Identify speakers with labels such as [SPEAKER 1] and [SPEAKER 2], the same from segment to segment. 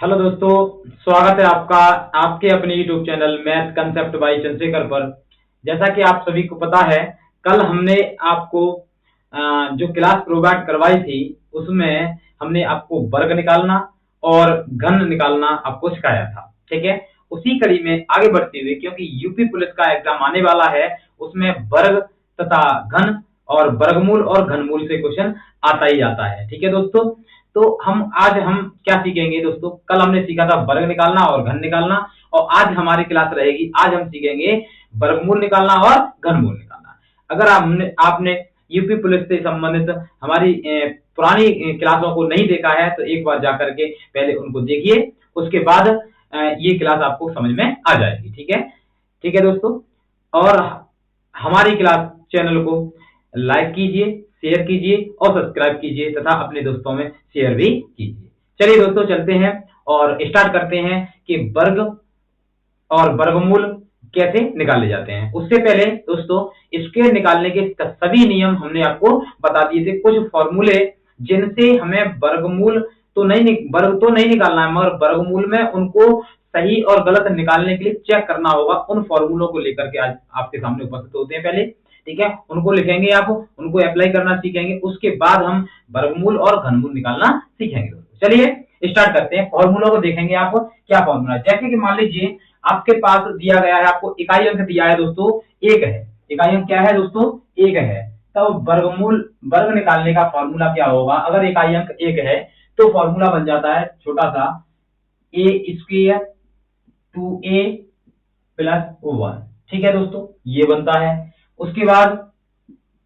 [SPEAKER 1] Hello दोस्तों, स्वागत है आपका आपके अपने YouTube channel math concept by Chandrashekhar पर। जैसा कि आप सभी को पता है, कल हमने आपको जो क्लास प्रोवाइड करवाई थी उसमें हमने आपको वर्ग निकालना और घन निकालना आपको सिखाया था। ठीक है, उसी कड़ी में आगे बढ़ते हुए, क्योंकि यूपी पुलिस का एग्जाम आने वाला है, उसमें वर्ग तथा घन और वर्गमूल और घनमूल से क्वेश्चन आता ही आता है। ठीक है दोस्तों, तो आज हम क्या सीखेंगे दोस्तों? कल हमने सीखा था वर्ग निकालना और घन निकालना, और आज हमारी क्लास रहेगी, आज हम सीखेंगे वर्गमूल निकालना और घनमूल निकालना। अगर आपने यूपी पुलिस से संबंधित हमारी पुरानी क्लासों को नहीं देखा है तो एक बार जाकर के पहले उनको देखिए, उसके बाद ये क्लास आपको समझ में आ जाएगी। ठीक है दोस्तों, और हमारी क्लास चैनल को लाइक कीजिए, शेयर कीजिए और सब्सक्राइब कीजिए तथा अपने दोस्तों में शेयर भी कीजिए। चलिए दोस्तों, चलते हैं और स्टार्ट करते हैं कि वर्ग और वर्गमूल कैसे निकाले जाते हैं। उससे पहले दोस्तों, इसके निकालने के सभी नियम हमने आपको बता दिए थे, कुछ फॉर्मूले जिनसे हमें वर्गमूल वर्ग तो नहीं निकालना है, मगर वर्गमूल में उनको सही और गलत निकालने के लिए चेक करना होगा। उन फॉर्मूलों को लेकर के आज आपके सामने उपस्थित होते हैं। पहले ठीक है, उनको लिखेंगे, आप उनको अप्लाई करना सीखेंगे, उसके बाद हम वर्गमूल और घनमूल निकालना सीखेंगे। चलिए स्टार्ट करते हैं। फॉर्मूलों को देखेंगे आप, क्या फॉर्मूला है। जैसे कि मान लीजिए आपके पास दिया गया है, आपको इकाई अंक दिया है दोस्तों, एक है। इकाई अंक क्या है दोस्तों? एक है। तब वर्ग निकालने का फॉर्मूला क्या होगा? अगर इकाई अंक एक है तो फॉर्मूला बन जाता है छोटा सा ए स्क्वायर 2a प्लस 1। ठीक है दोस्तों, ये बनता है। उसके बाद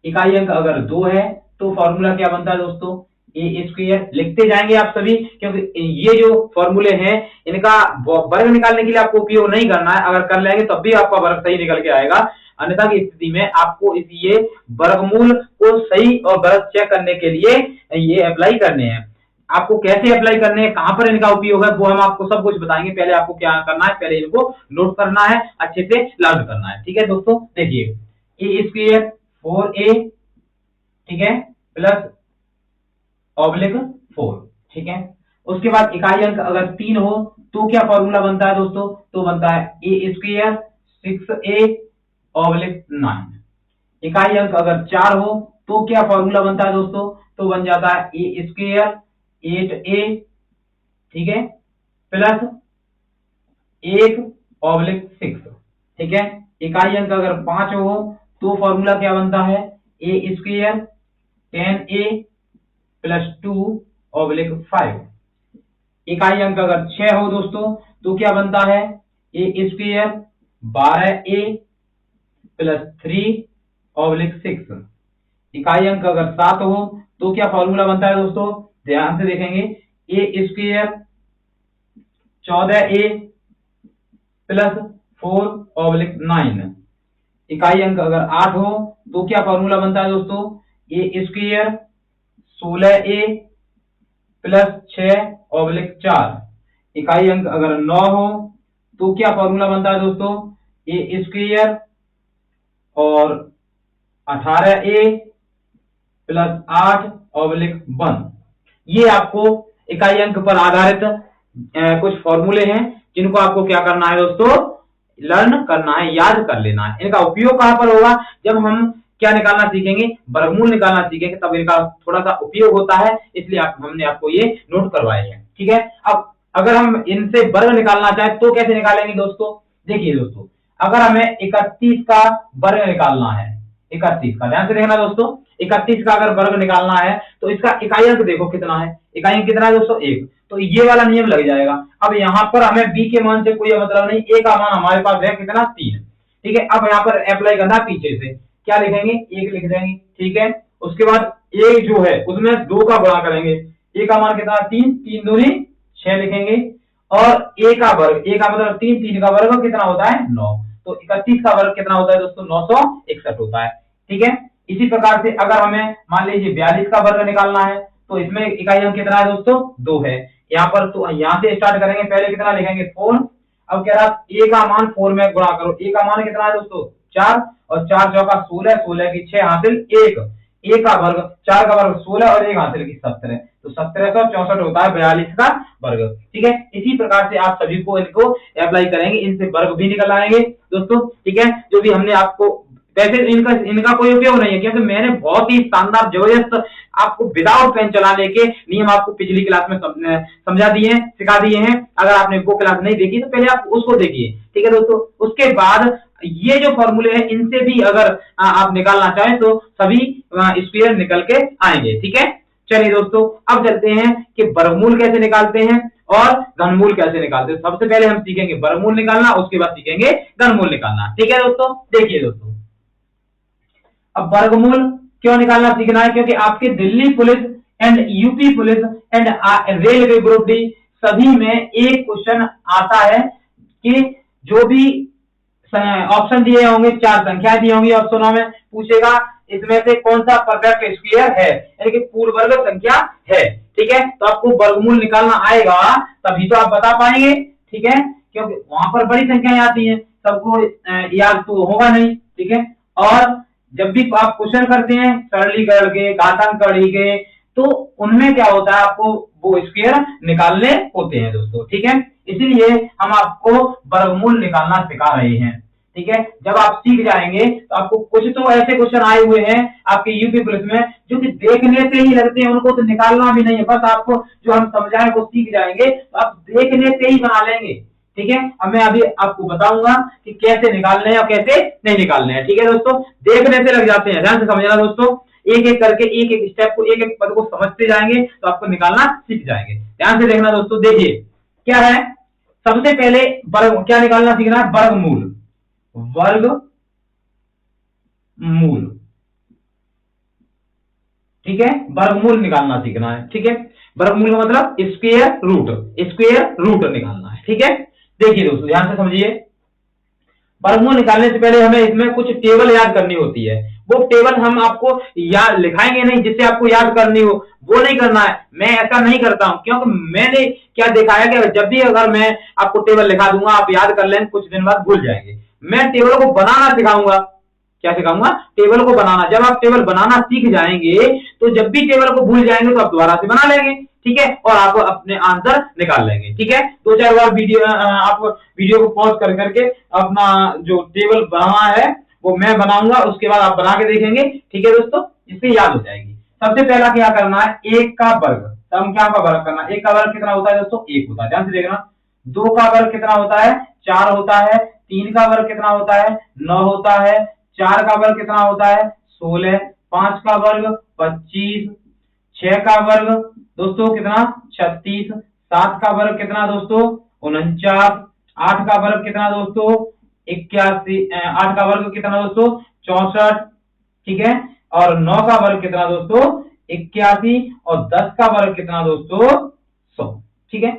[SPEAKER 1] इकाई अंक अगर 2 है तो फॉर्मूला क्या बनता है दोस्तों? ए स्क्वायर। लिखते जाएंगे आप सभी, क्योंकि ये जो फॉर्मूले हैं इनका वर्ग निकालने के लिए आपको उपयोग नहीं करना है। अगर कर लेंगे तब भी आपका वर्ग सही निकल के आएगा, अन्यथा की स्थिति में आपको ये वर्गमूल को सही और गलत चेक करने के लिए ये अप्लाई करने हैं। आपको कैसे अप्लाई करने हैं, कहां पर इनका उपयोग है, वो हम आपको सब कुछ बताएंगे। पहले आपको क्या करना है, पहले इनको नोट करना है, अच्छे से लागू करना है। ठीक है दोस्तों, देखिए ए स्क्वायर 4a, ठीक है, प्लस ऑब्लिक 4। ठीक है, उसके बाद इकाई अंक अगर 3 हो तो क्या फॉर्मूला बनता है दोस्तों? तो बनता है ए स्क्वायर 6a ऑब्लिक 9। इकाई अंक अगर 4 हो तो क्या फॉर्मूला बनता है दोस्तों? तो बन जाता है ए स्क्वायर 8a, ठीक है, प्लस 1 ऑब्लिक 6। ठीक है, इकाई अंक अगर 5 हो तो फॉर्मूला क्या बनता है? ए स्क्वायर 10a प्लस 2 ऑब्लिक 5। इकाई अंक अगर 6 हो दोस्तों तो क्या बनता है? ए स्क्वायर 12a प्लस 3 ऑब्लिक 6। इकाई अंक अगर 7 हो तो क्या फॉर्मूला बनता है दोस्तों? ध्यान से देखेंगे, ए स्क्वायर 14a प्लस 4 ऑब्लिक 9। इकाई अंक अगर 8 हो तो क्या फॉर्मूला बनता है दोस्तों? ए स्क्वायर 16a प्लस 6 ऑब्लिक 4। इकाई अंक अगर 9 हो तो क्या फॉर्मूला बनता है दोस्तों? ए स्क्वायर और 18a प्लस 8 ऑब्लिक 1। ये आपको इकाई अंक पर आधारित कुछ फॉर्मूले हैं जिनको आपको क्या करना है दोस्तों? लर्न करना है, याद कर लेना है। इनका उपयोग कहां पर होगा? जब हम क्या निकालना सीखेंगे? वर्गमूल निकालना सीखेंगे, तब इनका थोड़ा सा उपयोग होता है, इसलिए हमने आपको ये नोट करवाए हैं। ठीक है, अब अगर हम इनसे वर्ग निकालना चाहें तो कैसे निकालेंगे दोस्तों? देखिए दोस्तों, अगर हमें 31 का वर्ग निकालना है, 31 का ध्यान से देखना दोस्तों, 31 का अगर वर्ग निकालना है तो इसका इकाई अंक देखो कितना है। इकाई अंक कितना है दोस्तों? 1। तो ये वाला नियम लग जाएगा। अब यहाँ पर हमें b के मान से कोई मतलब नहीं, a का मान हमारे पास है कितना? 3। ठीक है, अब यहाँ पर अप्लाई करना, पीछे से क्या लिखेंगे? 1 लिख देंगे। ठीक है, उसके बाद a जो है उसमें 2 का गुणा करेंगे। a का मान कितना? 3, 3 दूनी 6 लिखेंगे, और a का वर्ग, a का मतलब 3, 3 का वर्ग कितना होता है? 9। तो 31 का वर्ग कितना होता है दोस्तों? 961 होता है। ठीक है, इसी प्रकार से अगर हमें मान लीजिए 42 का वर्ग निकालना है तो इसमें इकाई अंक कितना है दोस्तों? 2 है। यहाँ पर तो यहाँ से स्टार्ट करेंगे, पहले कितना लिखेंगे? 4। अब कह रहा a का मान 4 में गुणा करो। a का मान कितना है दोस्तों? 4, और 4 चौका 16, 16 की 6 हासिल 1। a का वर्ग, 4 का वर्ग 16 और 1 हासिल की 17, तो 1764 होता है 42 का वर्ग। ठीक है, इसी प्रकार से आप सभी को इनको अप्लाई करेंगे, इनसे वर्ग भी निकल आएंगे दोस्तों। ठीक है, जो भी हमने आपको, वैसे इनका कोई उपयोग नहीं है, क्योंकि मैंने बहुत ही शानदार जबरदस्त आपको विदाउट पेन चलाने के नियम आपको पिछली क्लास में समझा दिए हैं, सिखा दिए हैं। अगर आपने वो क्लास नहीं देखी तो पहले आप उसको देखिए। ठीक है दोस्तों, उसके बाद ये जो फॉर्मूले हैं इनसे भी अगर आप निकालना चाहें तो सभी स्क्वायर निकल के आएंगे। ठीक है, चलिए दोस्तों अब चलते हैं कि वर्गमूल कैसे निकालते हैं और घनमूल कैसे निकालते हैं। सबसे पहले हम सीखेंगे वर्गमूल निकालना, उसके बाद सीखेंगे घनमूल निकालना। ठीक है दोस्तों, देखिए दोस्तों, अब वर्गमूल क्यों निकालना सीखना है, क्योंकि आपके Delhi police and UP police and railway group D सभी में एक क्वेश्चन आता है कि जो भी ऑप्शन दिए होंगे, 4 संख्याएं दी होंगी ऑप्शनों में, पूछेगा इसमें से कौन सा परफेक्ट स्क्वायर है, यानी कि पूर्ण वर्ग संख्या है। ठीक है, तो आपको वर्गमूल निकालना आएगा तभी तो आप बता पाएंगे। ठीक है, क्योंकि वहां पर बड़ी संख्याएं आती हैं, सबको याद तो होगा नहीं। ठीक है, और जब भी आप क्वेश्चन करते हैं सरलीकरण के, घातांकरण के, तो उनमें क्या होता है, आपको वो स्क्वायर निकालने होते हैं दोस्तों। ठीक है, इसलिए हम आपको वर्गमूल निकालना सिखा रहे हैं। ठीक है, जब आप सीख जाएंगे तो आपको कुछ तो ऐसे क्वेश्चन आए हुए हैं आपके यूपी पुलिस में जो कि देखने से ही लगते हैं, उनको तो निकालना भी नहीं है, बस आपको जो हम समझाएं वो सीख जाएंगे तो आप देखने से ही बना लेंगे। ठीक है, अब मैं अभी आपको बताऊंगा कि कैसे निकालने हैं और कैसे नहीं निकालने हैं। ठीक है दोस्तों, देखने से लग जाते हैं, ध्यान से समझना दोस्तों, एक एक करके एक एक स्टेप को, एक एक पद को समझते जाएंगे तो आपको निकालना सीख जाएंगे। ध्यान से देखना दोस्तों, देखिए क्या है, सबसे पहले वर्ग क्या निकालना सीखना है, वर्गमूल, वर्गमूल। ठीक है, वर्गमूल निकालना सीखना है। ठीक है, वर्गमूल का मतलब स्क्वायर रूट, स्क्वायर रूट निकालना है। ठीक है, देखिए दोस्तों ध्यान से समझिए, वर्गमूल निकालने से पहले हमें इसमें कुछ टेबल याद करनी होती है। वो टेबल हम आपको याद लिखाएंगे नहीं, जिससे आपको याद करनी हो, वो नहीं करना है। मैं ऐसा नहीं करता हूं, क्योंकि मैंने क्या देखा है कि जब भी अगर मैं आपको टेबल लिखा दूंगा, आप याद कर लेंगे, कुछ दिन बाद भूल जाएंगे। मैं टेबल को बनाना सिखाऊंगा। क्या सिखाऊंगा, टेबल को बनाना। जब आप टेबल बनाना सीख जाएंगे तो जब भी टेबल को भूल जाएंगे तो आप दोबारा से बना लेंगे। ठीक है, और आप अपने आंसर निकाल लेंगे। ठीक है, 2-4 बार आप वीडियो को पॉज कर करके अपना जो टेबल बनाना है वो मैं बनाऊंगा, उसके बाद आप बना के देखेंगे। ठीक है दोस्तों, इससे याद हो जाएगी। सबसे पहला क्या करना है, 1 का वर्ग, संख्या का वर्ग करना। 1 का वर्ग कितना होता है दोस्तों, 1 होता है, ध्यान से देखना। 2 का वर्ग कितना होता है, 4 होता है। 3 का वर्ग कितना होता है, 9 होता है। 4 का वर्ग कितना होता है, 16। 5 का वर्ग 25। 6 का वर्ग दोस्तों कितना, 36। 7 का वर्ग कितना दोस्तों, 49। 8 का वर्ग कितना दोस्तों, 81। 8 का वर्ग कितना दोस्तों, 64। ठीक है, और 9 का वर्ग कितना दोस्तों, 81। और 10 का वर्ग कितना दोस्तों, 100। ठीक है,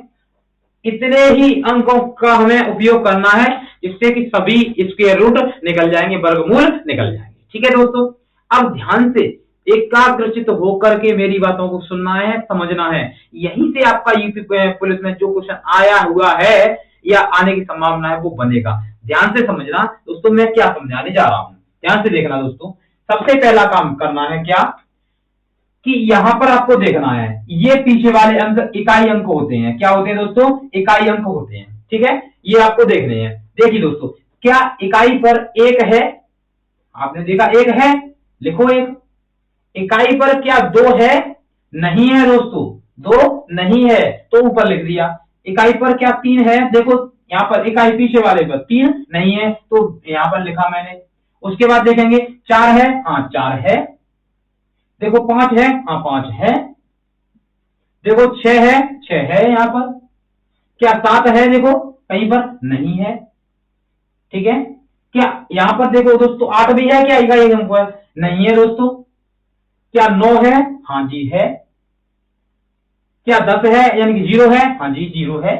[SPEAKER 1] इतने ही अंकों का हमें उपयोग करना है जिससे कि सभी स्क्वायर रूट निकल जाएंगे, वर्गमूल निकल जाएंगे। ठीक है दोस्तों, अब ध्यान से एकाग्रचित होकर के मेरी बातों को सुनना है, समझना है। यहीं से आपका यूपी पुलिस में जो क्वेश्चन आया हुआ है या आने की संभावना है वो बनेगा। ध्यान से समझना दोस्तों, मैं क्या समझाने जा रहा हूं, ध्यान से देखना दोस्तों। सबसे पहला काम करना है क्या, कि यहां पर आपको देखना है ये पीछे वाले अंक इकाई अंक होते हैं। क्या होते हैं दोस्तों, इकाई अंक होते हैं। ठीक है, ये आपको देखने हैं। देखिए दोस्तों, क्या इकाई पर 1 है, आपने देखा 1 है, लिखो 1। इकाई पर क्या 2 है, नहीं है दोस्तों, 2 नहीं है तो ऊपर लिख दिया। इकाई पर क्या 3 है, देखो यहाँ पर इकाई पीछे वाले पर 3 नहीं है तो यहाँ पर लिखा मैंने। उसके बाद देखेंगे 4 है, हाँ 4 है। देखो 5 है, हाँ 5 है। देखो 6 है, 6 है यहाँ पर। क्या 7 है, देखो कहीं पर नहीं है। ठीक है, क्या यहाँ पर देखो दोस्तों 8 भी है, क्या इकाई अंक पर नहीं है दोस्तों। क्या 9 है, हाँ जी है। क्या 10 है यानी कि 0 है, हाँ जी 0 है।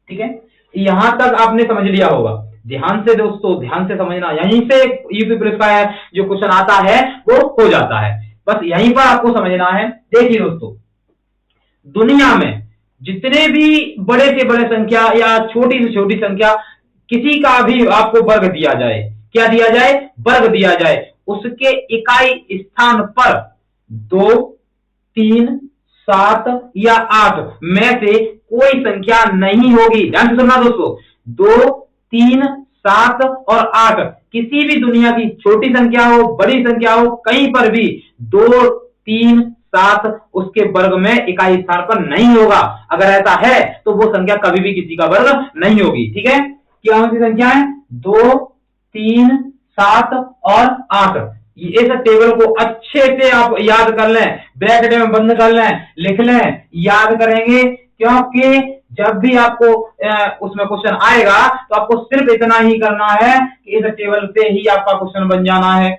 [SPEAKER 1] ठीक है, यहां तक आपने समझ लिया होगा। ध्यान से दोस्तों, ध्यान से समझना, यहीं से यूपी पुलिस का जो क्वेश्चन आता है वो हो जाता है, बस यहीं पर आपको समझना है। देखिए दोस्तों, दुनिया में जितने भी बड़े से बड़े संख्या या छोटी से छोटी संख्या, किसी का भी आपको वर्ग दिया जाए, क्या दिया जाए, वर्ग दिया जाए, उसके इकाई स्थान पर 2, 3, 7 या 8 में से कोई संख्या नहीं होगी। ध्यान से सुनना दोस्तों, 2, 3, 7 और 8 किसी भी दुनिया की छोटी संख्या हो, बड़ी संख्या हो, कहीं पर भी 2, 3, 7 उसके वर्ग में इकाई स्थान पर नहीं होगा। अगर ऐसा है तो वो संख्या कभी भी किसी का वर्ग नहीं होगी। ठीक है, क्या सी संख्या है? 2, 3, 7 और 8। इस टेबल को अच्छे से आप याद कर लें, ब्रैकेट में बंद कर लें, लिख लें, याद करेंगे, क्योंकि जब भी आपको उसमें क्वेश्चन आएगा तो आपको सिर्फ इतना ही करना है कि इस टेबल से ही आपका क्वेश्चन बन जाना है।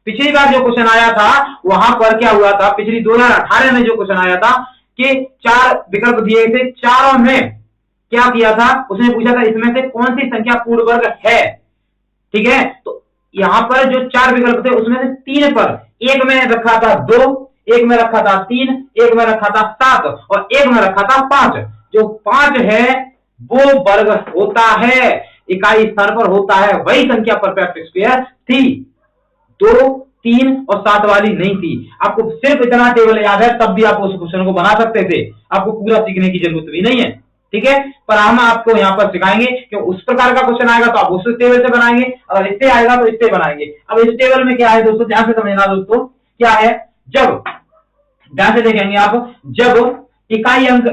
[SPEAKER 1] पिछली बार जो क्वेश्चन आया था वहां पर क्या हुआ था, पिछली 2018 में जो क्वेश्चन आया था कि 4 विकल्प दिए थे, चारों में क्या किया था, उसने पूछा था इसमें से कौन सी संख्या पूर्ण वर्ग है। ठीक है, तो यहां पर जो 4 विकल्प थे उसमें से 3 पर, एक में रखा था 2, एक में रखा था 3, एक में रखा था 7 और एक में रखा था 5। जो 5 है वो वर्ग होता है, इकाई स्थान पर होता है, वही संख्या परफेक्ट स्क्वायर थी। 2, 3 और 7 वाली नहीं थी। आपको सिर्फ इतना टेबल याद है तब भी आप उस क्वेश्चन को बना सकते थे, आपको पूरा सीखने की जरूरत भी नहीं है। ठीक है, पर हम आपको यहाँ पर सिखाएंगे कि उस प्रकार का क्वेश्चन आएगा तो आप उस टेबल से बनाएंगे, अगर इससे आएगा तो इससे बनाएंगे। अब इस टेबल में क्या है दोस्तों, ध्यान से समझना दोस्तों, क्या है, जब ध्यान से देखेंगे आप, जब इकाई अंक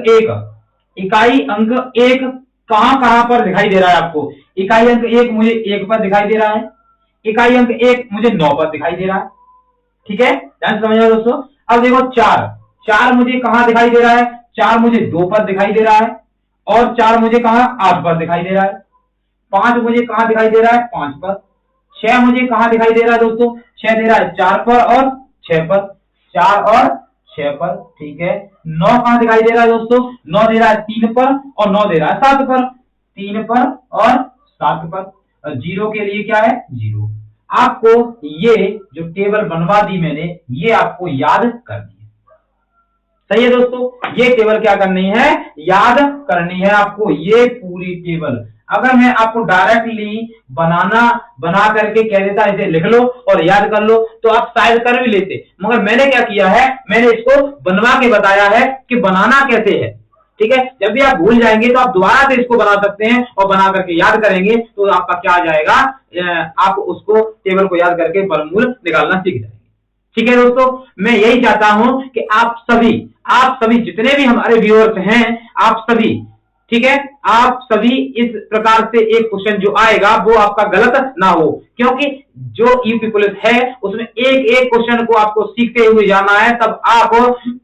[SPEAKER 1] 1 कहां पर दिखाई दे रहा है आपको, इकाई अंक 1 मुझे 1 पर दिखाई दे रहा है, इकाई अंक 1 मुझे 9 पर दिखाई दे रहा है। ठीक है, ध्यान से समझना दोस्तों। अब देखो 4 मुझे कहां दिखाई दे रहा है, 4 मुझे 2 पर दिखाई दे रहा है और 4 मुझे कहां 8 पर दिखाई दे रहा है। 5 मुझे कहां दिखाई दे रहा है, 5 पर। 6 मुझे कहां दिखाई दे रहा है दोस्तों, 6 दे रहा है 4 पर और 6 पर, 4 और 6 पर। ठीक है, 9 कहां दिखाई दे रहा है दोस्तों, 9 दे रहा है 3 पर और 9 दे रहा है 7 पर, 3 पर और 7 पर। 0 के लिए क्या है, 0। आपको ये जो टेबल बनवा दी मैंने, ये आपको याद करनी है। सही है दोस्तों, ये टेबल क्या करनी है, याद करनी है आपको, ये पूरी टेबल। अगर मैं आपको डायरेक्टली बना करके कह देता इसे लिख लो और याद कर लो तो आप शायद कर भी लेते, मगर मैंने क्या किया है, मैंने इसको बनवा के बताया है कि बनाना कैसे है। ठीक है, जब भी आप भूल जाएंगे तो आप दोबारा से इसको बना सकते हैं और बना करके याद करेंगे तो आपका क्या आ जाएगा, आप उसको टेबल को याद करके वर्गमूल निकालना सीख जाएंगे। ठीक है दोस्तों, मैं यही चाहता हूं कि आप सभी जितने भी हमारे व्यूअर्स हैं, आप सभी, ठीक है, आप सभी इस प्रकार से एक क्वेश्चन जो आएगा वो आपका गलत ना हो, क्योंकि जो यूपी पुलिस है उसमें एक एक क्वेश्चन को आपको सीखते हुए जाना है, तब आप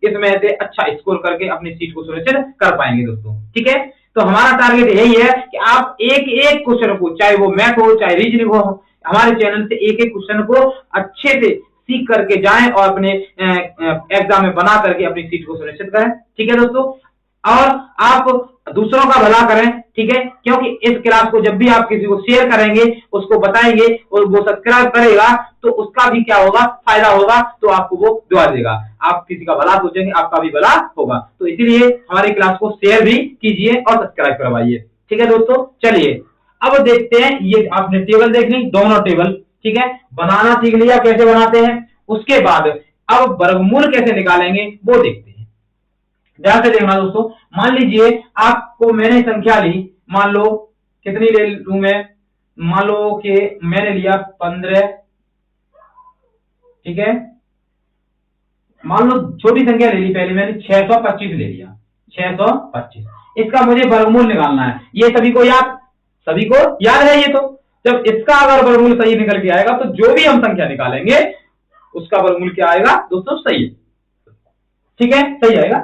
[SPEAKER 1] इसमें से अच्छा स्कोर करके अपनी सीट को सुनिश्चित कर पाएंगे दोस्तों। ठीक है, तो हमारा टारगेट यही है कि आप एक एक क्वेश्चन को, चाहे वो मैथ हो चाहे रीजनिंग हो, हमारे चैनल से एक एक क्वेश्चन को अच्छे से सीख करके जाएं और अपने एग्जाम में बना करके अपनी सीट को सुनिश्चित करें। ठीक है दोस्तों, और आप दूसरों का भला करें। ठीक है, क्योंकि इस क्लास को जब भी आप किसी को शेयर करेंगे, उसको बताएंगे और वो सब्सक्राइब करेगा तो उसका भी क्या होगा, फायदा होगा, तो आपको वो दुआ देगा। आप किसी का भला सोचेंगे, आपका भी भला होगा। तो इसीलिए हमारी क्लास को शेयर भी कीजिए और सब्सक्राइब करवाइए। ठीक है दोस्तों, चलिए अब देखते हैं, ये आपने टेबल देख ली, दोनों टेबल। ठीक है, बनाना सीख लिया कैसे बनाते हैं, उसके बाद अब वर्गमूल कैसे निकालेंगे वो देखते हैं। ध्यान से देखना दोस्तों, मान लीजिए आपको मैंने संख्या ली, मान लो कितनी ले लूं मैं, मान लो कि मैंने लिया 15। ठीक है, मान लो छोटी संख्या ले ली, पहले मैंने 625 ले लिया, 625। इसका मुझे वर्गमूल निकालना है। ये सभी को याद है। ये तो जब इसका अगर वर्गमूल सही निकल के आएगा तो जो भी हम संख्या निकालेंगे उसका वर्गमूल क्या आएगा दोस्तों, सही। ठीक है, सही आएगा।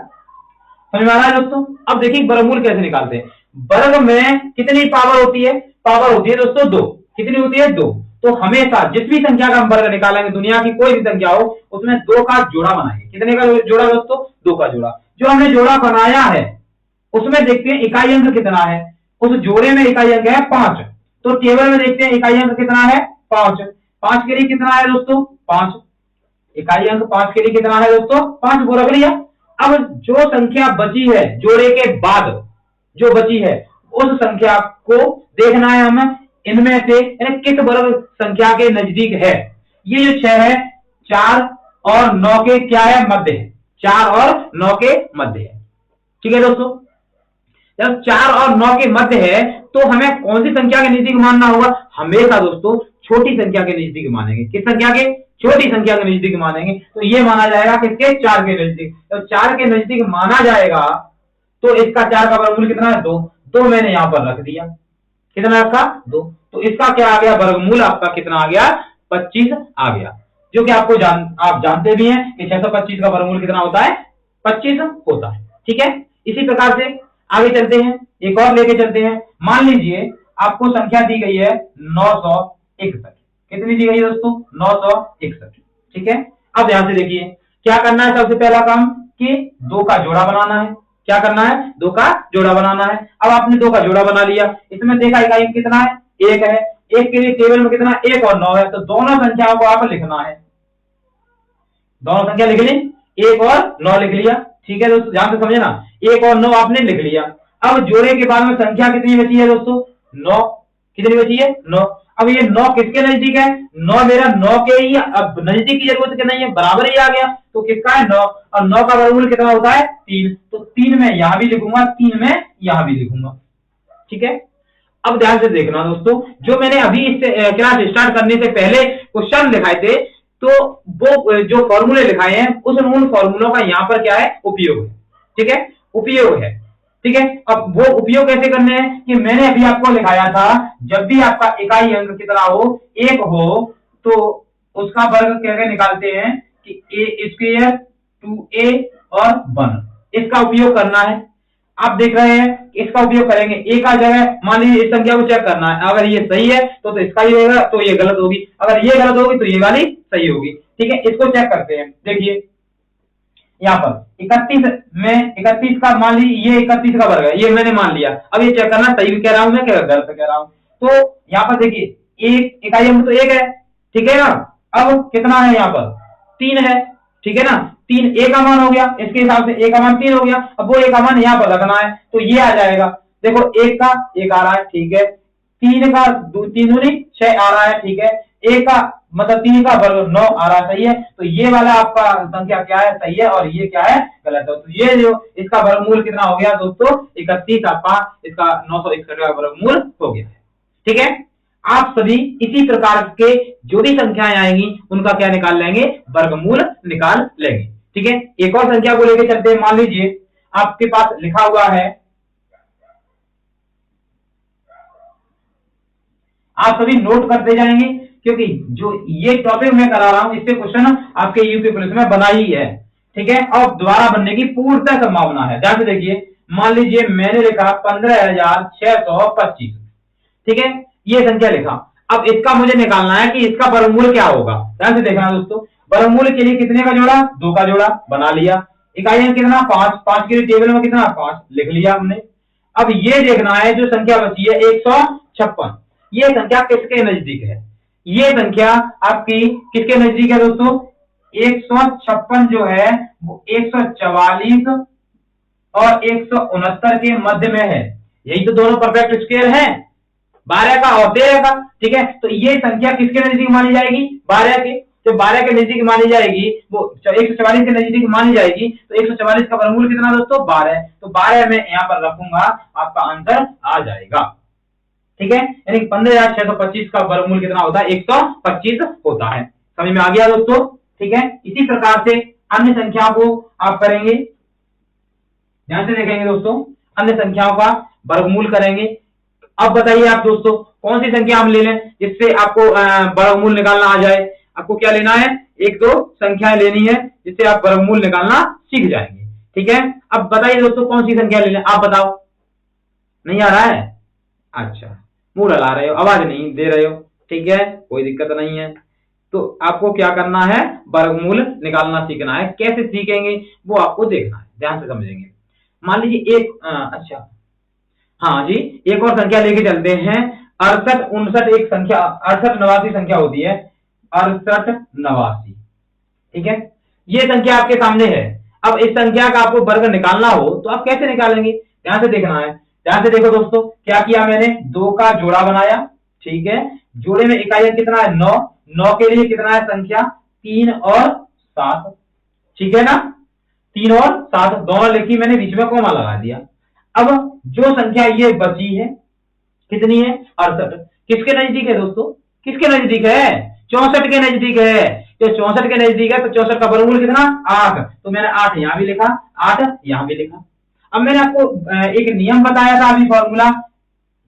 [SPEAKER 1] समझ में आ रहा है दोस्तों। अब देखिए वर्गमूल कैसे निकालते हैं। वर्ग में कितनी पावर होती है, पावर होती है दोस्तों 2। कितनी होती है, 2। तो हमेशा जिस भी संख्या का हम वर्ग निकालेंगे, दुनिया की कोई भी संख्या हो, उसमें 2 का जोड़ा बनाएंगे। कितने का जोड़ा दोस्तों, 2 का जोड़ा। जो हमने जोड़ा बनाया है उसमें देखते हैं इकाई अंक कितना है। उस जोड़े में इकाई अंक है 5। तो टेबल में देखते हैं इकाई अंक कितना है, 5। 5 के लिए कितना है दोस्तों, 5। इकाई अंक 5 के लिए कितना है दोस्तों, 5 को रख लिया। अब जो संख्या बची है जोड़े के बाद, जो बची है उस संख्या को देखना है हमें, इनमें से किस वर्ग संख्या के नजदीक है। ये जो 6 है 4 और 9 के क्या है, मध्य है। 4 और 9 के मध्य है। ठीक है दोस्तों, जब 4 और 9 के मध्य है तो हमें कौन सी संख्या के नजदीक मानना होगा? हमेशा दोस्तों छोटी संख्या के नजदीक मानेंगे। किस संख्या के? छोटी संख्या के नजदीक मानेंगे। तो ये माना जाएगा किसके? 4 के नजदीक। तो 4 के नजदीक माना जाएगा तो इसका 4 का वर्गमूल कितना है? 2। 2 मैंने यहां पर रख दिया। कितना आपका? 2। तो इसका क्या आ गया? वर्गमूल आपका कितना आ गया? 25 आ गया। जो कि आपको आप जानते भी हैं कि 625 का वर्गमूल कितना होता है? 25 होता है। ठीक है, इसी प्रकार से आगे चलते हैं, एक और लेके चलते हैं। मान लीजिए आपको संख्या दी गई है 961। कितनी दी गई है दोस्तों? 961। ठीक है, अब ध्यान से देखिए क्या करना है। सबसे पहला काम कि 2 का जोड़ा बनाना है। क्या करना है? 2 का जोड़ा बनाना है। अब आपने 2 का जोड़ा बना लिया। इसमें देखा इकाई कितना है? 1 है। 1 के लिए टेबल में कितना? 1 और 9 है। तो दोनों संख्याओं को आप लिखना है। दोनों संख्या लिख ली, 1 और 9 लिख लिया। ठीक है दोस्तों, ध्यान से समझे ना, 1 और 9 आपने लिख लिया। अब जोड़े के बाद में संख्या कितनी बची है दोस्तों? 9। कितनी बची है? 9। अब ये 9 किसके नजदीक है? 9 मेरा 9 के ही, अब नजदीक की जरूरत नहीं है, बराबर ही आ गया। तो किसका है? 9। और 9 का वर्गमूल कितना होता है? 3। तो 3 में यहां भी लिखूंगा, 3 में यहां भी लिखूंगा। ठीक है, अब ध्यान से देखना दोस्तों, जो मैंने अभी इससे क्लास स्टार्ट करने से पहले क्वेश्चन दिखाए थे, तो वो जो फॉर्मूले लिखाए हैं उन फॉर्मूलों का यहाँ पर क्या है? उपयोग है। ठीक है, उपयोग है। ठीक है, अब वो उपयोग कैसे करने हैं कि मैंने अभी आपको लिखाया था, जब भी आपका इकाई अंक कितना हो? 1 हो, तो उसका वर्ग कैसे निकालते हैं कि a स्क्वायर 2a और 1। इसका उपयोग करना है। आप देख रहे हैं, इसका उपयोग करेंगे। ए का जगह मान लीजिए इस संख्या को चेक करना है, अगर ये सही है तो इसका ही होगा, तो ये गलत होगी। अगर ये गलत होगी तो ये वाली सही होगी। ठीक है, इसको चेक करते हैं। देखिए यहाँ पर 31 में 31 का मान लीजिए ये 31 का वर्ग है, ये मैंने मान लिया। अब ये चेक करना सही कह रहा हूं मैं क्या गलत कह रहा हूं। तो यहाँ पर देखिए एक इकाई अंक तो 1 है। ठीक है ना, अब कितना है यहाँ पर? 3 है। ठीक है ना, 3 ए का मान हो गया, इसके हिसाब से ए का मान 3 हो गया। अब वो ए का मान यहाँ पर रखना है, तो ये आ जाएगा। देखो 1 का 1 आ रहा है। ठीक है, 3 का 3 दूनी 6 आ रहा है। ठीक है, ए का मतलब 3 का वर्ग 9 आ रहा है। सही है, तो ये वाला आपका संख्या क्या है? सही है, और ये क्या है? गलत है। तो ये जो इसका वर्गमूल कितना हो गया दोस्तों? 31 आपका इसका 961 का वर्गमूल हो गया है। ठीक है, आप सभी इसी प्रकार के जो भी संख्याएं आएंगी उनका क्या निकाल लेंगे? वर्गमूल निकाल लेंगे। ठीक है, एक और संख्या को लेकर चलते हैं। मान लीजिए आपके पास लिखा हुआ है, आप सभी नोट करते जाएंगे क्योंकि जो ये टॉपिक मैं करा रहा हूं इससे क्वेश्चन आपके यूपी पुलिस में बना ही है। ठीक है, और दोबारा बनने की पूर्णतः संभावना है। ध्यान से देखिए, मान लीजिए मैंने लिखा 15,625। ठीक है, ये संख्या लिखा। अब इसका मुझे निकालना है कि इसका वर्गमूल क्या होगा। ध्यान से देखना दोस्तों, वर्गमूल के लिए कितने का जोड़ा? 2 का जोड़ा बना लिया। इकाई अंक कितना? 5। 5 के लिए टेबल में कितना? 5 लिख लिया हमने। अब ये देखना है जो संख्या बची है 156, ये संख्या किसके नजदीक है? ये संख्या आपकी किसके नजदीक है दोस्तों? 156 जो है वो 144 और 169 के मध्य में है। यही तो दोनों परफेक्ट स्क्वायर हैं, 12 का और 13 का। ठीक है, तो ये संख्या किसके नजदीक मानी जाएगी? 12 के। तो 12 के नजदीक मानी जाएगी, वो 144 के नजदीक मानी जाएगी। तो 144 का वर्गमूल कितना दोस्तों? 12। तो 12 में यहाँ पर रखूंगा, आपका आंसर आ जाएगा। ठीक है, यानी 15,625 का वर्गमूल कितना होता है? 125 होता है। समझ में आ गया दोस्तों? ठीक है, इसी प्रकार से अन्य संख्याओं को आप करेंगे। ध्यान से देखेंगे दोस्तों, अन्य संख्याओं का वर्गमूल करेंगे। अब बताइए आप दोस्तों, कौन सी संख्या हम ले लें जिससे आपको वर्गमूल निकालना आ जाए? आपको क्या लेना है? 1-2 संख्याएं लेनी है जिससे आप वर्गमूल निकालना सीख जाएंगे। ठीक है, अब बताइए दोस्तों कौन सी संख्या ले लें? आप बताओ। नहीं आ रहा है? अच्छा, मुंह लगा रहे हो, आवाज नहीं दे रहे हो। ठीक है, कोई दिक्कत नहीं है। तो आपको क्या करना है? वर्गमूल निकालना सीखना है। कैसे सीखेंगे वो आपको देखना है, ध्यान से समझेंगे। मान लीजिए अच्छा हाँ जी, एक और संख्या लेके चलते हैं। 68 59 एक संख्या, 68 89 संख्या होती है। 68 89। ठीक है, ये संख्या आपके सामने है। अब इस संख्या का आपको वर्ग निकालना हो तो आप कैसे निकालेंगे? ध्यान से देखना है। ध्यान से देखो दोस्तों, क्या किया मैंने? 2 का जोड़ा बनाया। ठीक है, जोड़े में इकाई अंक कितना है? 9। 9 के लिए कितना है संख्या 3 और 7, ठीक है ना। 3 और 7 दोनों लिखी मैंने, बीच में कोमा लगा दिया। अब जो संख्या ये बची है कितनी है 68, किसके नजदीक है दोस्तों, किसके नजदीक है 64 के नजदीक है। जो 64 के नजदीक है तो 64 का वर्गमूल कितना 8, तो मैंने 8 यहां भी लिखा, 8 यहां भी लिखा। अब मैंने आपको एक नियम बताया था अभी फॉर्मूला,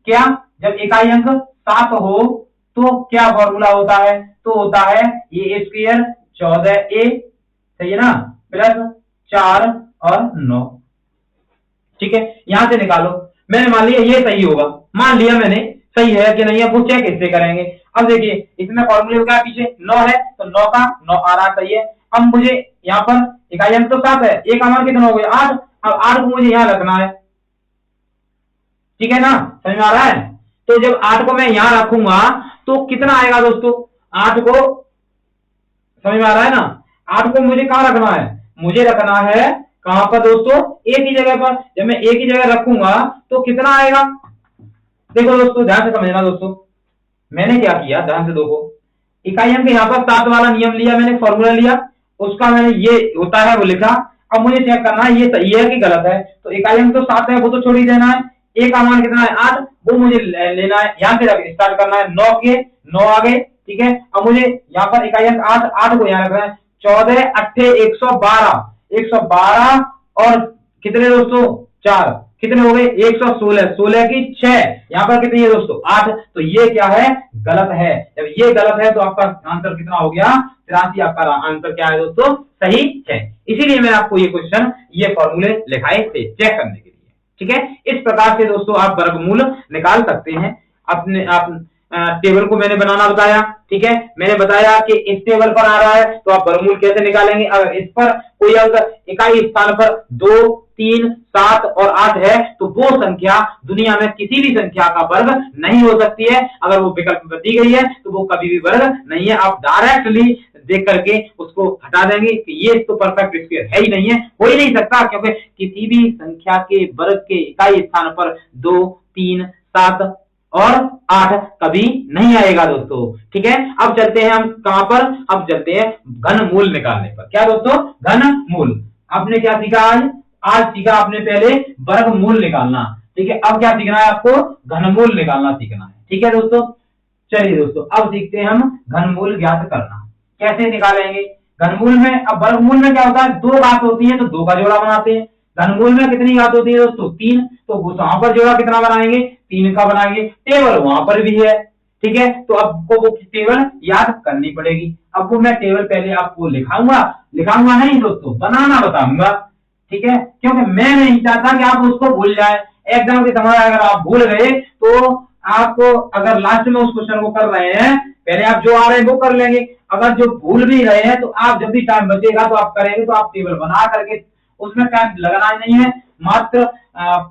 [SPEAKER 1] क्या, जब इकाई अंक 7 हो तो क्या फॉर्मूला होता है, तो होता है ए स्क्वायर 14a, सही है ना, प्लस 4 और 9, ठीक है। यहां से निकालो, मैंने मान लिया ये सही होगा, मान लिया मैंने सही है कि नहीं है, वो चेक इससे करेंगे। अब देखिए इसमें फॉर्मूले का पीछे 9 है तो 9 का 9 आ रहा सही है। अब मुझे यहाँ पर इकाई अंक तो 7 है, एक मान कितना हो गया 8, अब 8 को मुझे यहाँ रखना है, ठीक है ना, समझ में आ रहा है। तो जब 8 को मैं यहां रखूंगा तो कितना आएगा दोस्तों, 8 को, समझ में आ रहा है ना, 8 को मुझे कहां रखना है, मुझे रखना है कहां पर दोस्तों, एक ही जगह पर। जब मैं एक ही जगह रखूंगा तो कितना आएगा, देखो दोस्तों ध्यान से समझना दोस्तों, मैंने क्या किया ध्यान से देखो, इकाई अंक यहाँ पर 7 वाला नियम लिया मैंने, फॉर्मूला लिया, उसका मैंने ये होता है वो लिखा। अब मुझे चेक करना है ये सही है कि गलत है, तो इकाई अंक तो 7 है वो तो छोड़ ही देना है, एक का मान कितना है 8, वो मुझे लेना है, यहाँ से स्टार्ट करना है, 9 के 9 आ गए, ठीक है। अब मुझे यहाँ पर इकाई अंक 8, 8 को यहाँ रखना है, 14 8 112, 112 और कितने दोस्तों 4, कितने हो गए 116, 16 की 6, यहाँ पर कितनी है दोस्तों 8, तो ये क्या है गलत है। जब ये गलत है तो आपका आंसर कितना हो गया 83, आपका आंसर क्या है दोस्तों सही है। इसीलिए मैंने आपको ये क्वेश्चन ये फॉर्मूले लिखाए थे चेक करने के लिए, ठीक है। इस प्रकार से दोस्तों आप वर्गमूल निकाल सकते हैं। अपने आप टेबल को मैंने बनाना बताया, ठीक है, मैंने बताया कि इस टेबल पर आ रहा है तो आप वर्गमूल कैसे निकालेंगे। अगर इस पर कोई अंक इकाई स्थान पर 2 3 7 और 8 है तो वो संख्या दुनिया में किसी भी संख्या का वर्ग नहीं हो सकती है। अगर वो विकल्प में दी गई है तो वो कभी भी वर्ग नहीं है। आप डायरेक्टली देख करके उसको हटा देंगे कि ये तो परफेक्ट स्क्वायर है ही नहीं है, हो ही नहीं सकता, क्योंकि किसी भी संख्या के वर्ग के इकाई स्थान पर 2 3 7 और 8 कभी नहीं आएगा दोस्तों, ठीक है। अब चलते हैं हम कहां पर, अब चलते हैं घनमूल निकालने पर। क्या दोस्तों घनमूल, आपने क्या सीखा आज सीखा आपने पहले वर्गमूल निकालना, ठीक है। अब क्या सीखना है आपको घनमूल निकालना सीखना है, ठीक है दोस्तों। चलिए दोस्तों अब सीखते हैं हम घनमूल ज्ञात करना कैसे निकालेंगे। घनमूल में, अब वर्गमूल में क्या होता है, 2 घात होती है तो 2 का जोड़ा बनाते हैं। घनमूल में कितनी घात होती है दोस्तों 3, तो वहां पर जोड़ा कितना बनाएंगे 3 का बनाएंगे। टेबल वहां पर भी है, ठीक है, तो आपको वो टेबल याद करनी पड़ेगी। अब वो मैं टेबल पहले आपको लिखाऊंगा नहीं दोस्तों, बनाना बताऊंगा, ठीक है, क्योंकि मैं नहीं चाहता कि आप उसको भूल जाए। एग्जाम के समय अगर आप भूल गए तो आपको, अगर लास्ट में उस क्वेश्चन को कर रहे हैं पहले आप जो आ रहे हैं वो कर लेंगे, अगर जो भूल भी रहे हैं तो आप जब भी टाइम बचेगा तो आप करेंगे, तो आप टेबल बना करके उसमें टाइम लगना नहीं है, मात्र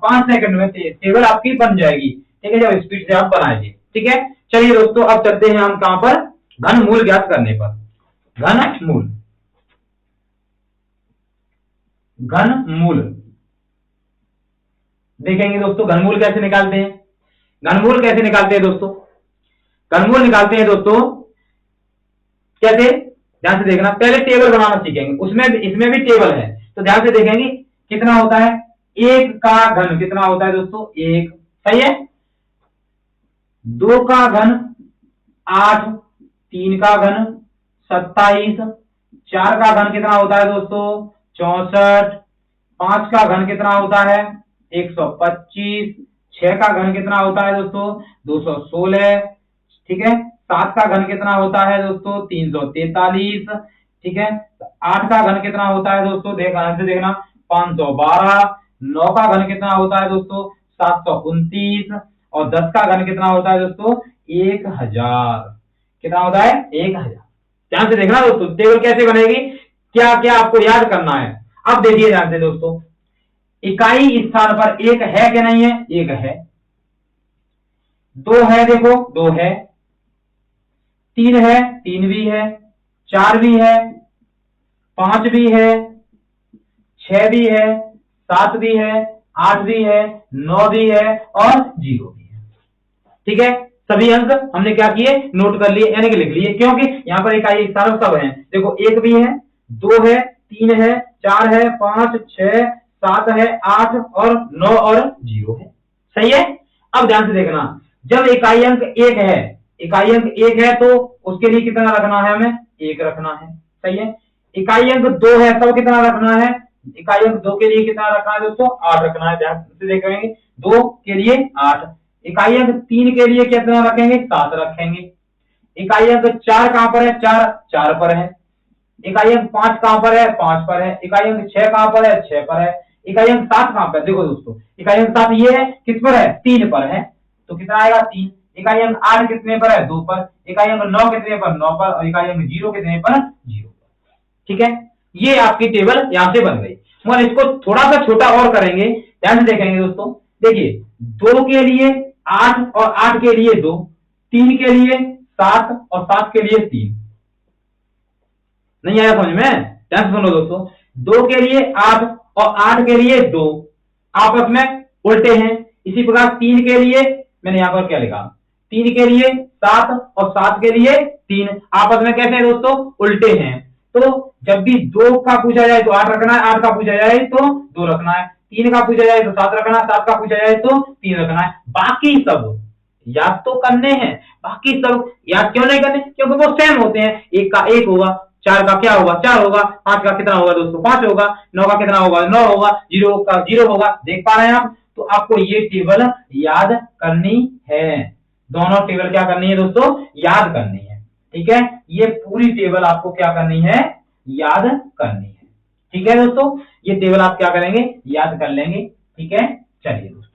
[SPEAKER 1] 5 सेकंड में टेबल आपकी बन जाएगी, ठीक है, जब स्पीड से आप बनाएंगे, ठीक है। चलिए दोस्तों अब चलते हैं हम कहां पर, घनमूल ज्ञात करने पर। घनमूल देखेंगे दोस्तों, घनमूल कैसे निकालते हैं। घनमूल कैसे निकालते हैं दोस्तों, घनमूल निकालते हैं दोस्तों कैसे, ध्यान से देखना, पहले टेबल बनाना सीखेंगे, उसमें इसमें भी टेबल है तो ध्यान से देखेंगे कितना होता है, 1 का घन कितना होता है दोस्तों 1, सही है, 2 का घन 8, 3 का घन 27, 4 का घन कितना होता है दोस्तों 64, 5 का घन कितना होता है 125, 6 का घन कितना होता है दोस्तों 216, ठीक है, 7 का घन कितना होता है दोस्तों 343, ठीक है, 8 का घन कितना होता है दोस्तों ध्यान से देखना 512, 9 का घन कितना होता है दोस्तों 729 और 10 का घन कितना होता है दोस्तों 1000, कितना होता है 1000। ध्यान से देखना दोस्तों टेबल कैसे बनेगी, क्या क्या आपको याद करना है। अब देखिए ध्यान से दोस्तों, इकाई स्थान पर 1 है कि नहीं है, 1 है, 2 है, देखो 2 है, 3 है, 3 भी है, 4 भी है, 5 भी है, 6 भी है, 7 भी है, 8 भी है, 9 भी है और 0 भी है, ठीक है, सभी अंक हमने क्या किए, नोट कर लिए, यानी कि लिख लिए, क्योंकि यहाँ पर इकाई सारे सब है। देखो 1 भी है, 2 है, 3 है, 4 है, 5, 6, 7 है, 8 और 9 और 0 है। सही है। अब ध्यान से देखना, जब इकाई अंक 1 है, इकाई अंक 1 है तो उसके लिए कितना रखना है, हमें 1 रखना है। सही है। इकाई अंक 2 है तब कितना रखना है, इकाई अंक 2 के लिए कितना रखना है दोस्तों, 8 रखना है। ध्यान से देखेंगे 2 के लिए 8। इकाई अंक 3 के लिए कितना रखेंगे, 7 रखेंगे। इकाई अंक 4 कहां पर है, 4 पर है। इकाई अंक 5 कहां पर है, 5 पर है। इकाई अंक 6 कहां पर है, 6 पर है। इकाई अंक 7 कहां पर है, देखो दोस्तों इकाई अंक 7 ये है, किस पर है, 3 पर है, तो कितना आएगा 3। इकाई अंक 8 कितने पर है, 2 पर। इकाई अंक 9 कितने पर, 9 पर। और इकाई अंक 0 कितने पर, 0 पर। ठीक है, ये आपकी टेबल यहां से बन गई। मगर इसको थोड़ा सा छोटा और करेंगे, ध्यान से देखेंगे दोस्तों। देखिए 2 के लिए 8 और 8 के लिए 2, 3 के लिए 7 और 7 के लिए 3। नहीं आया समझ में, ध्यान से सुनो दोस्तों। 2 के लिए 8 और 8 के लिए 2 आपस में उल्टे हैं। इसी प्रकार 3 के लिए मैंने यहां पर क्या लिखा, 3 के लिए 7 और 7 के लिए 3 आपस में कैसे हैं दोस्तों, उल्टे हैं। तो जब भी 2 का पूछा जाए तो 8 रखना है, 8 का पूछा जाए तो 2 रखना है, 3 का पूछा जाए तो 7 रखना है, 7 का पूछा जाए तो 3 रखना है। बाकी सब याद तो करने हैं, बाकी सब याद क्यों नहीं करने, क्योंकि वो सेम होते हैं। 1 का 1 होगा, 4 का क्या होगा, 4 होगा, 5 का कितना होगा दोस्तों, 5 होगा, 9 का कितना होगा, 9 होगा, 0 का 0 होगा। देख पा रहे हैं आप। तो आपको ये टेबल याद करनी है, दोनों टेबल क्या करनी है दोस्तों, याद करनी है। ठीक है, ये पूरी टेबल आपको क्या करनी है, याद करनी है। ठीक है दोस्तों, ये टेबल आप क्या करेंगे, याद कर लेंगे। ठीक है, चलिए दोस्तों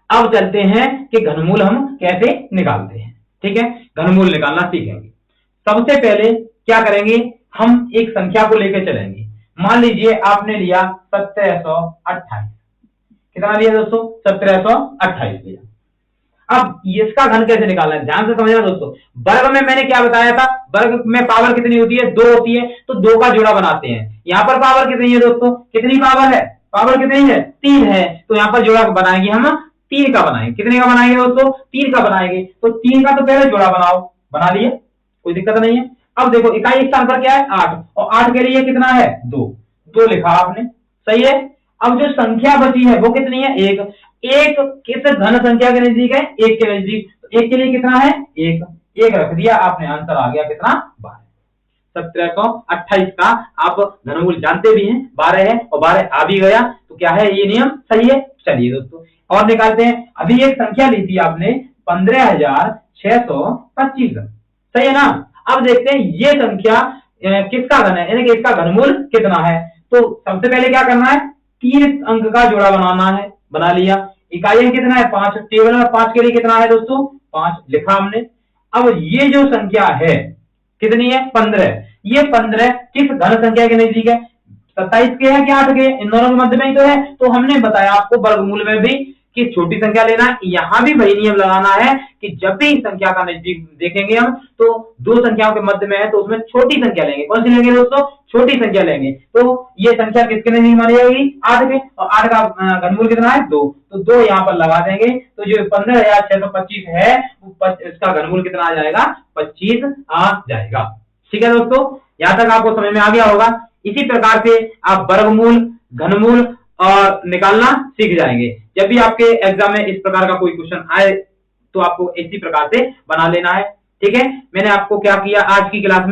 [SPEAKER 1] अब चलते हैं कि घनमूल हम कैसे निकालते हैं। ठीक है, घनमूल निकालना सीखेंगे। सबसे पहले क्या करेंगे, हम एक संख्या को लेकर चलेंगे। मान लीजिए आपने लिया 1728, कितना लिया दोस्तों, 1728 लिया। अब इसका घन कैसे निकालना है, ध्यान से समझना दोस्तों। वर्ग में मैंने क्या बताया था, वर्ग में पावर कितनी होती है, 2 होती है, तो 2 का जोड़ा बनाते हैं। यहाँ पर पावर कितनी है दोस्तों, कितनी पावर है, पावर कितनी है, 3 है, तो यहाँ पर जोड़ा बनाएंगे हम 3 का बनाएंगे। कितने का बनाएंगे दोस्तों, 3 का बनाएंगे। तो 3 का तो पहले जोड़ा बनाओ, बना लिए, कोई दिक्कत नहीं है। अब देखो इकाई स्थान पर क्या है, 8, और 8 के लिए कितना है, 2 लिखा आपने। सही है। अब जो संख्या बची है वो कितनी है, 1। 1 किस घन संख्या के नजदीक है, 1 के नजदीक, तो 1 के लिए कितना है, 1 रख दिया आपने, आंसर आ गया कितना, 12। 1728 का आप घनमूल जानते भी हैं, 12 है, और 12 आ भी गया, तो क्या है, ये नियम सही है। चलिए दोस्तों और निकालते हैं। अभी एक संख्या ली थी आपने 15,625, सही है ना। अब देखते हैं ये संख्या किसका घन है, यानी कि इसका घनमूल कितना है। तो सबसे पहले क्या करना है, 3 अंक का जोड़ा बनाना है, बना लिया। इकाई अंक कितना है, 5, टेबल में 5 के लिए कितना है दोस्तों, 5 लिखा हमने। अब ये जो संख्या है कितनी है, 15, ये 15 किस घन संख्या के नजदीक है, 27 के है कि 8 के, इन दोनों के मध्य में ही तो है। तो हमने बताया आपको वर्गमूल में भी कि छोटी संख्या लेना है। यहाँ भी वही नियम लगाना है कि जब भी संख्या का नजदीक देखेंगे हम, तो 2 संख्याओं के मध्य में है तो उसमें छोटी संख्या लेंगे। कौन सी लेंगे दोस्तों, छोटी संख्या लेंगे। तो ये संख्या किसके नजदीक मानी जाएगी, 8 के, और 8 का घनमूल कितना है, 2, तो 2 यहाँ पर लगा देंगे। तो जो 15,625 है इसका घनमूल कितना आ जाएगा, 25 आ जाएगा। ठीक है दोस्तों, यहाँ तक आपको समझ में आ गया होगा। इसी प्रकार से आप वर्गमूल, घनमूल और निकालना सीख जाएंगे। जब भी आपके एग्जाम में इस प्रकार का कोई क्वेश्चन आए तो आपको इसी प्रकार से बना लेना है। ठीक है, मैंने आपको क्या किया आज की क्लास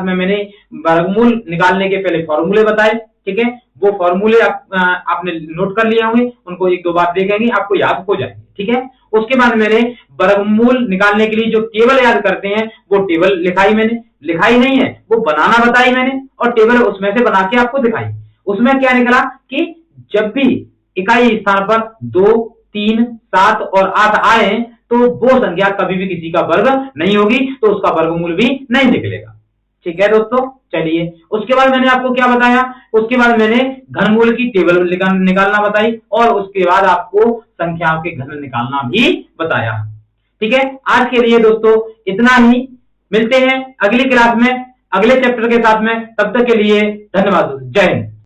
[SPEAKER 1] में मैंने वर्गमूल निकालने के पहले फॉर्मूले बताए। ठीक है, वो फॉर्मूले आपने नोट कर लिए होंगे, उनको 1-2 बार देखेंगे, आपको याद हो जाएंगे। ठीक है, उसके बाद मैंने वर्गमूल निकालने के लिए जो टेबल याद करते हैं वो टेबल लिखाई नहीं है, वो बनाना बताई मैंने, और टेबल उसमें से बना के आपको दिखाई। उसमें क्या निकला कि जब भी इकाई स्थान पर 2, 3, 7 और 8 आए तो वो संख्या कभी भी किसी का वर्ग नहीं होगी, तो उसका वर्गमूल भी नहीं निकलेगा। ठीक है दोस्तों, चलिए उसके बाद मैंने आपको क्या बताया, उसके बाद मैंने घनमूल की टेबल निकालना बताई, और उसके बाद आपको संख्याओं के घन निकालना भी बताया। ठीक है, आज के लिए दोस्तों इतना ही। मिलते हैं अगली क्लास में अगले चैप्टर के साथ में, तब तक के लिए धन्यवाद, जय हिंद।